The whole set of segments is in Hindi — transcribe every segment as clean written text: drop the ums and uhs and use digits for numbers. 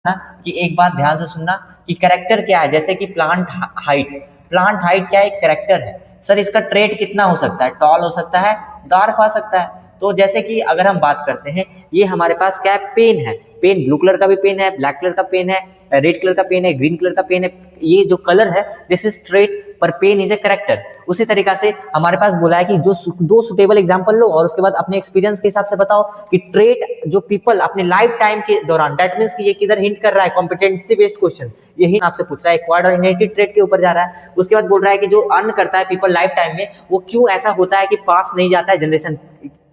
ना कि एक बात ध्यान से सुनना कि कैरेक्टर क्या है। जैसे कि प्लांट हाइट क्या है, एक कैरेक्टर है। सर इसका ट्रेट कितना हो सकता है, टॉल हो सकता है, डार्क आ सकता है। तो जैसे कि अगर हम बात करते हैं, ये हमारे पास क्या है, पेन है। पेन ब्लू कलर का भी पेन है, ब्लैक कलर का पेन है, रेड कलर का पेन है, ग्रीन कलर का पेन है। ये जो कलर है दिस इज ट्रेट, पर पेन इज ए करेक्टर। उसी तरीका से हमारे पास बोला है कि जो दो सुटेबल एग्जांपल लो और उसके बाद अपने एक्सपीरियंस के हिसाब से बताओ कि ट्रेट जो पीपल अपने लाइफ टाइम के दौरान, दैट मींस कि ये किधर हिंट कर रहा है, कॉम्पिटेंसी बेस्ड क्वेश्चन, ये हिंट आपसे पूछ रहा है, एक्वायर्ड और इनहेरिटेड ट्रेट के ऊपर जा रहा है। उसके बाद बोल रहा है कि जो अर्न करता है पीपल लाइफ टाइम में, वो क्यों ऐसा होता है कि पास नहीं जाता है जनरेशन,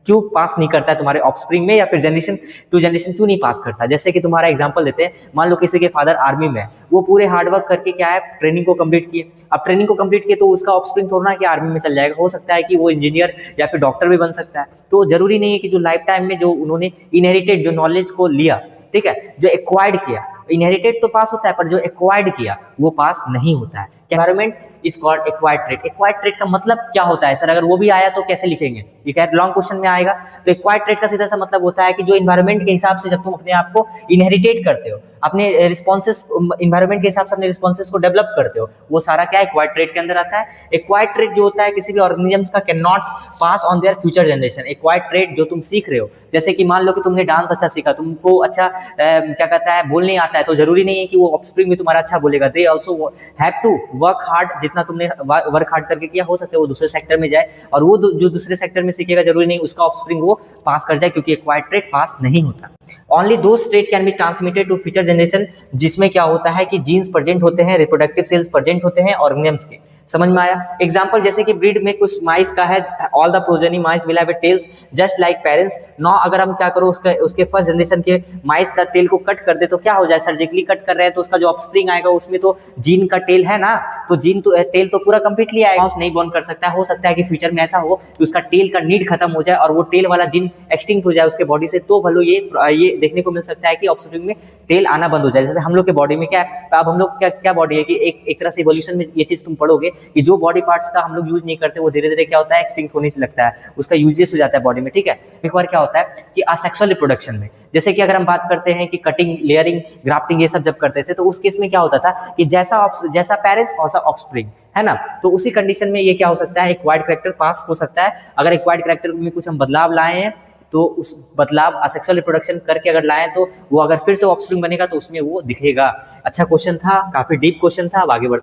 क्यों पास नहीं करता है तुम्हारे ऑफस्प्रिंग में, या फिर जनरेशन टू जनरेशन क्यों नहीं पास करता। जैसे कि तुम्हारा एग्जांपल देते हैं, मान लो किसी के फादर आर्मी में है, वो पूरे हार्डवर्क करके क्या है, ट्रेनिंग को कंप्लीट किए। अब ट्रेनिंग को कंप्लीट किए तो उसका ऑफस्प्रिंग थोड़ा ना कि आर्मी में चल जाएगा, हो सकता है कि वो इंजीनियर या फिर डॉक्टर भी बन सकता है। तो जरूरी नहीं है कि जो लाइफ टाइम में जो उन्होंने इनहेरिटेड जो नॉलेज को लिया, ठीक है, जो एक्वायर्ड किया, इनहेरिटेड तो पास होता है पर जो एक्वायर्ड किया वो पास नहीं होता है। Environment is called acquired trait. Acquired trait का मतलब क्या होता है सर, अगर वो भी आया तो कैसे लिखेंगे, ये क्या लॉन्ग क्वेश्चन में आएगा। तो एक्वायर्ड ट्रेट का सीधा सा मतलब होता है कि जो एनवायरमेंट के हिसाब से जब तुम अपने आप को इनहेरिटेट करते हो, अपने रिस्पॉन्सेस एनवायरमेंट के हिसाब से अपने रिस्पॉन्सेस को डेवलप करते हो, वो सारा क्या एक्वायर्ड ट्रेट के अंदर आता है। एक्वायर्ड ट्रेट जो होता है किसी भी ऑर्गेनिजम्स का can not pass on their future generation. Acquired trait जो तुम सीख रहे हो, जैसे कि मान लो कि तुमने डांस अच्छा सीखा, तुमको अच्छा क्या कहता है बोलने आता है, तो जरूरी नहीं है कि वो ऑफस्प्रिंग में तुम्हारा अच्छा बोलेगा। They also have to work hard, जितना तुमने वर्क हार्ड करके किया, हो सकता है वो दूसरे सेक्टर में जाए और वो जो दूसरे सेक्टर में सीखेगा जरूरी नहीं उसका ऑफस्प्रिंग वो पास कर जाए, क्योंकि एक्वायर्ड ट्रेट पास नहीं होता। ओनली दो trait can be transmitted to future generation, जिसमें क्या होता है कि जीन्स प्रेजेंट होते हैं, रिप्रोडक्टिव सेल्स प्रेजेंट होते हैं ऑर्गेनिजम्स के। समझ में आया। एग्जांपल जैसे कि ब्रीड में कुछ माइस का है, all the progeny mice will have tails just like parents. Now अगर हम क्या करो उसके फर्स्ट जनरेशन के माइस का टेल को कट कर दे तो क्या हो जाए, सर्जिकली कट कर रहे हैं तो उसका जो ऑफस्प्रिंग आएगा उसमें तो जीन का टेल है ना, तो जीन तो टेल तो पूरा कंप्लीटली आएगा, माउस नहीं बॉर्न कर सकता है। हो सकता है कि फ्यूचर में ऐसा हो कि उसका टेल का नीड खत्म हो जाए और वो टेल वाला जीन एक्सटिंक्ट हो जाए उसके बॉडी से, तो भलो ये देखने को मिल सकता है कि ऑफस्प्रिंग में टेल आना बंद हो जाए। जैसे हम लोग के बॉडी में क्या है, अब हम लोग क्या बॉडी है कि एक तरह से इवोल्यूशन में ये चीज तुम पढ़ोगे कि जो बॉडी पार्ट्स का हम लोग यूज नहीं करते वो धीरे धीरे क्या होता है, एक्सटिंक्ट होने से लगता है, उसका यूजलेस हो जाता है बॉडी में, ठीक है। एक बार क्या होता है कि असेक्सुअल रिप्रोडक्शन में, जैसे कि अगर हम बात करते हैं कि कटिंग, लेयरिंग, ग्राफ्टिंग ये सब जब करते थे तो उस केस में क्या होता था कि जैसा पेरेंट्स वैसा ऑफस्प्रिंग, है ना। तो उसी कंडीशन में ये क्या हो सकता है, एक्वायर्ड कैरेक्टर पास हो सकता है। अगर एक्वायर्ड कैरेक्टर में कुछ हम बदलाव लाए हैं तो उस बदलाव असेक्सुअल रिप्रोडक्शन करके अगर लाएं तो वो अगर फिर से ऑफस्प्रिंग बनेगा तो उसमें वो दिखेगा। अच्छा क्वेश्चन था, काफी डीप क्वेश्चन था। अब आगे बढ़ते